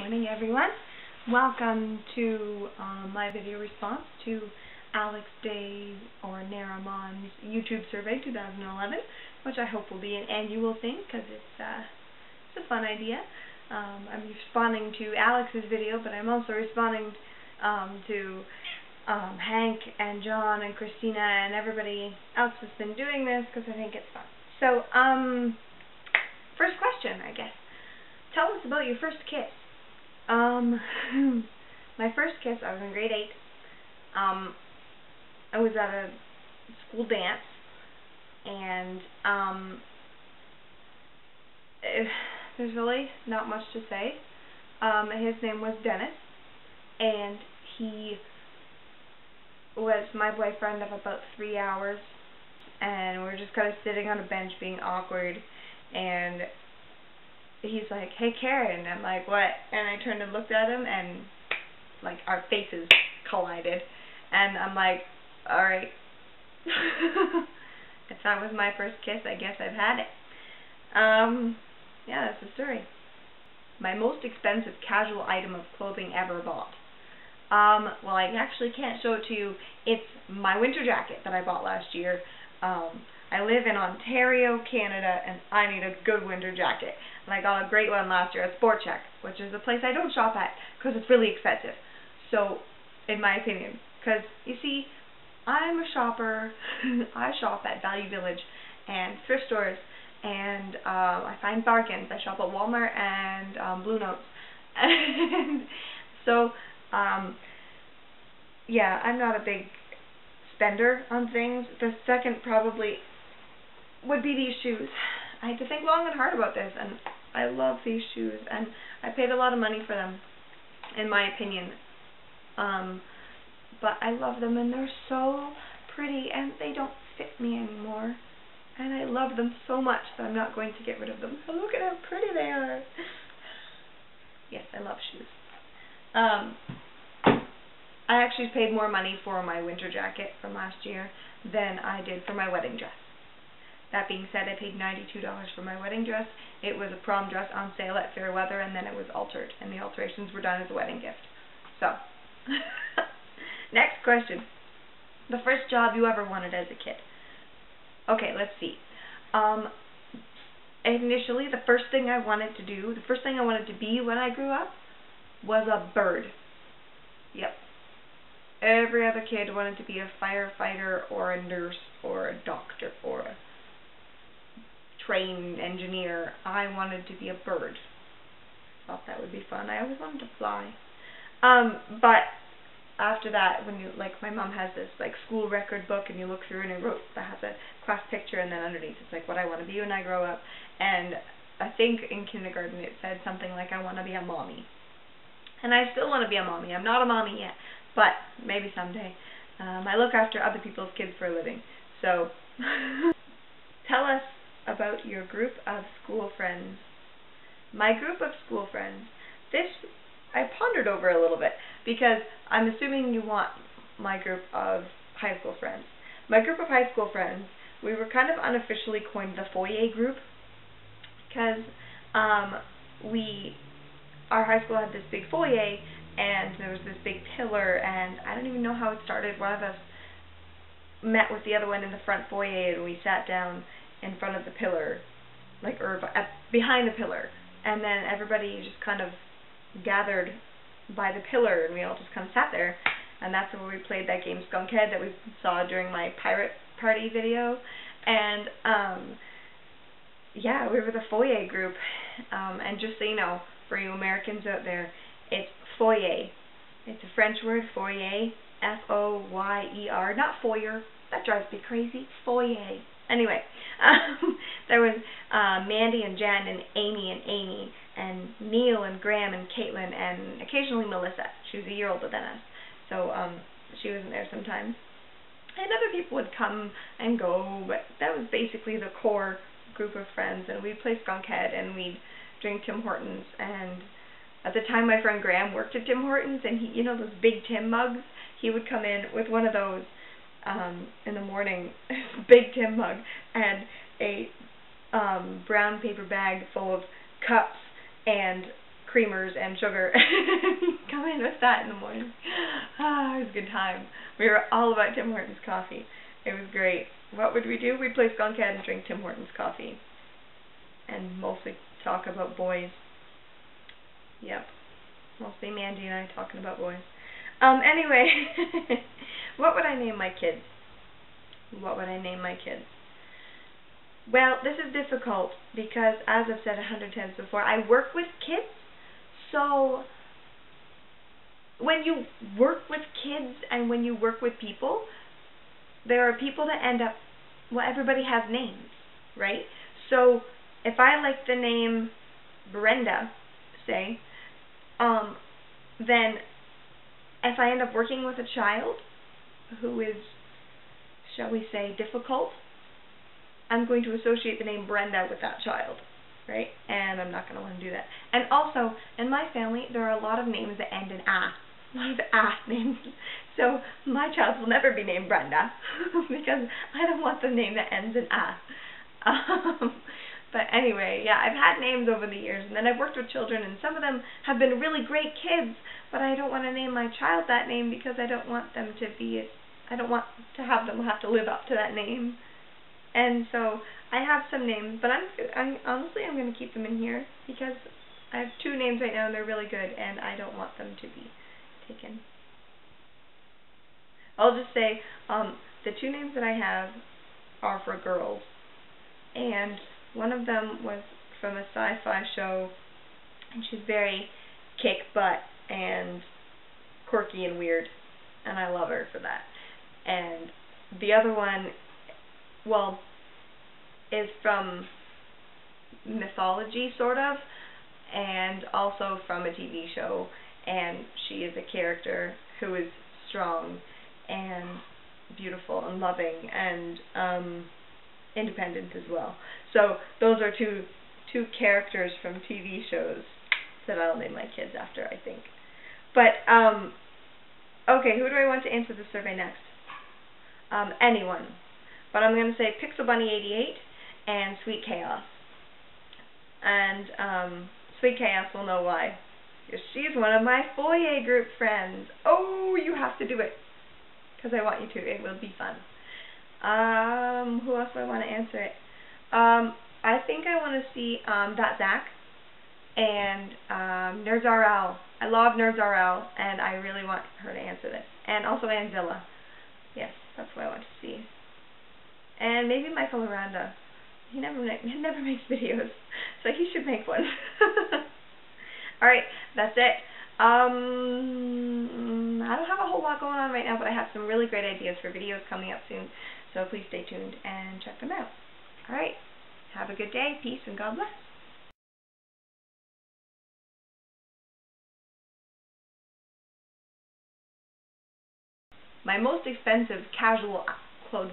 morning, everyone. Welcome to my video response to Alex Day or Naramon's YouTube survey 2011, which I hope will be an annual thing because it's a fun idea. I'm responding to Alex's video, but I'm also responding to Hank and John and Christina and everybody else that's been doing this because I think it's fun. So, first question, I guess. Tell us about your first kiss. My first kiss, I was in grade 8. I was at a school dance, and there's really not much to say. His name was Dennis, and he was my boyfriend of about 3 hours, and we were just kind of sitting on a bench being awkward, and he's like, "Hey Karen," I'm like, "What?" And I turned and looked at him, and like our faces collided, and I'm like, "Alright." If that was my first kiss, I guess I've had it. Yeah, that's the story. My most expensive casual item of clothing ever bought. Well, I actually can't show it to you. It's my winter jacket that I bought last year. I live in Ontario, Canada, and I need a good winter jacket. And I got a great one last year at Sport Chek, which is a place I don't shop at because it's really expensive. So, in my opinion, because you see, I'm a shopper. I shop at Value Village and thrift stores, and I find bargains. I shop at Walmart and Blue Notes. And so, yeah, I'm not a big spender on things. The second probably would be these shoes. I had to think long and hard about this, and I love these shoes, and I paid a lot of money for them, in my opinion. But I love them, and they're so pretty, and they don't fit me anymore. And I love them so much that I'm not going to get rid of them. So look at how pretty they are. Yes, I love shoes. I actually paid more money for my winter jacket from last year than I did for my wedding dress. That being said, I paid $92 for my wedding dress. It was a prom dress on sale at Fairweather, and then it was altered, and the alterations were done as a wedding gift. So, next question. The first job you ever wanted as a kid. Okay, let's see. Initially, the first thing I wanted to do, the first thing I wanted to be when I grew up was a bird. Yep. Every other kid wanted to be a firefighter or a nurse or a doctor or a train engineer. I wanted to be a bird. Thought that would be fun. I always wanted to fly. But after that, when you, like, my mom has this like school record book, and you look through and it has a class picture, and then underneath it's like what I want to be when I grow up. And I think in kindergarten it said something like I want to be a mommy. And I still want to be a mommy. I'm not a mommy yet, but maybe someday. I look after other people's kids for a living. So, tell us about your group of school friends. My group of school friends. This I pondered over a little bit because I'm assuming you want my group of high school friends. My group of high school friends, we were kind of unofficially coined the foyer group because our high school had this big foyer, and there was this big pillar, and I don't even know how it started. One of us met with the other one in the front foyer, and we sat down in front of the pillar, like, or behind the pillar, and then everybody just kind of gathered by the pillar, and we all just kind of sat there, and that's where we played that game Skunk Head that we saw during my pirate party video. And yeah, we were the foyer group. And just so you know, for you Americans out there, it's foyer. It's a French word, foyer, F-O-Y-E-R, not foyer. That drives me crazy. Foyer. Anyway, there was Mandy and Jen and Amy and Neil and Graham and Caitlin and occasionally Melissa. She was a year older than us, so she wasn't there sometimes. And other people would come and go, but that was basically the core group of friends. And we'd play Skunk Head, and we'd drink Tim Hortons. And at the time, my friend Graham worked at Tim Hortons, and he, you know, those big Tim mugs, he would come in with one of those in the morning, big Tim mug, and a brown paper bag full of cups and creamers and sugar. Come in with that in the morning. Ah, it was a good time. We were all about Tim Hortons coffee. It was great. What would we do? We'd play Skunkhead and drink Tim Hortons coffee. And mostly talk about boys. Yep. Mostly Mandy and I talking about boys. Anyway, what would I name my kids? What would I name my kids? Well, this is difficult because, as I've said 100 times before, I work with kids. So, when you work with kids and when you work with people, there are people that end up, well, everybody has names, right? So, if I like the name Brenda, say, then if I end up working with a child who is, shall we say, difficult, I'm going to associate the name Brenda with that child, right? And I'm not going to want to do that. And also, in my family, there are a lot of names that end in "ah." A lot of "ah" names. So my child will never be named Brenda because I don't want the name that ends in "ah." But anyway, yeah, I've had names over the years, and then I've worked with children, and some of them have been really great kids, but I don't want to name my child that name because I don't want them to be, I don't want to have them have to live up to that name. And so I have some names, but honestly I'm going to keep them in here because I have 2 names right now and they're really good, and I don't want them to be taken. I'll just say the 2 names that I have are for girls, and one of them was from a sci-fi show, and she's very kick butt and quirky and weird, and I love her for that. And the other one, well, is from mythology, sort of, and also from a TV show, and she is a character who is strong and beautiful and loving and independent as well. So those are two characters from TV shows that I'll name my kids after, I think. But okay, who do I want to answer the survey next? Anyone. But I'm going to say Pixel Bunny 88 and Sweet Chaos. And Sweet Chaos will know why. Because she's one of my foyer group friends. Oh, you have to do it. Because I want you to. It will be fun. Who else do I want to answer it? I think I want to see That Zach and Nerds RL. I love Nerds RL, and I really want her to answer this. And also Anzilla. Yes, that's what I want to see. And maybe Michael Aranda. He never makes videos, so he should make one. Alright, that's it. I don't have a whole lot going on right now, but I have some really great ideas for videos coming up soon, so please stay tuned and check them out. Alright, have a good day, peace, and God bless. My most expensive casual clothes.